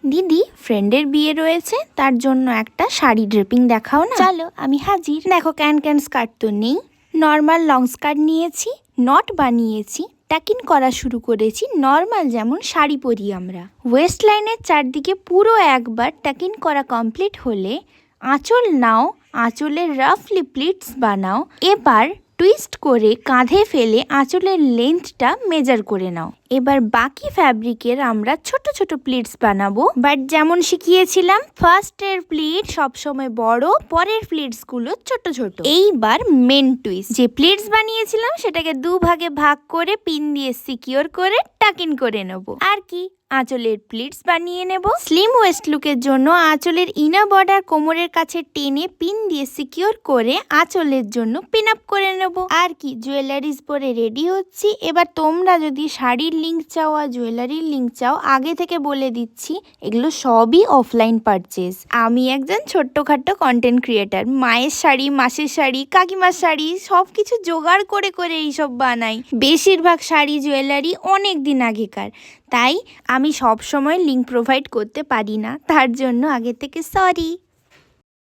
দিদি ফ্রেন্ডের বিয়ে রয়েছে, তার জন্য একটা শাড়ি ড্রেপিং দেখাও না। চলো আমি হাজির। দেখো ক্যান স্কার্ট তো নেই, নর্মাল লং স্কার্ট নিয়েছি, নট বানিয়েছি, টাকিন করা শুরু করেছি নর্মাল যেমন শাড়ি পরি আমরা। ওয়েস্ট লাইনের চারদিকে পুরো একবার টাকিন করা কমপ্লিট হলে আঁচল নাও, আঁচলের রাফলি প্লিটস বানাও। এবার টুইস্ট করে কাঁধে ফেলে আঁচলের লেন্থটা মেজার করে নাও। এবার বাকি ফ্যাব্রিকের আমরা ছোট ছোট প্লিটস বানাবো, বাট যেমন শিখিয়েছিলাম ফার্স্টের প্লিট সবসময় বড়, পরের প্লিটস গুলো ছোট ছোট। এইবার মেন টুইস্ট, যে প্লিটস বানিয়েছিলাম সেটাকে দুভাগে ভাগ করে পিন দিয়ে সিকিউর করে টাকিন করে নেব। আর কি, আঁচলের প্লিটস বানিয়ে নেব। স্লিম ওয়েস্ট লুকের জন্য আঁচলের ইনার বর্ডার কোমরের কাছে টেনে পিন দিয়ে সিকিউর করে আঁচলের জন্য পিন আপ করে নেব। আর কি, জুয়েলারিজ পরে রেডি হচ্ছি। এবার তোমরা যদি শাড়ির লিংক চাও আর জুয়েলারির লিংক চাও, আগে থেকে বলে দিচ্ছি এগুলো সবই অফলাইন পারচেজ। আমি একজন ছোট্টখাট্টো কন্টেন্ট ক্রিয়েটার, মায়ের শাড়ি, মাসের শাড়ি, কাকিমার শাড়ি সব কিছু জোগাড় করে করে এইসব বানাই। বেশিরভাগ শাড়ি জুয়েলারি অনেক দিন আগেকার, তাই আমি সব সময় লিংক প্রোভাইড করতে পারি না, তার জন্য আগে থেকে সরি।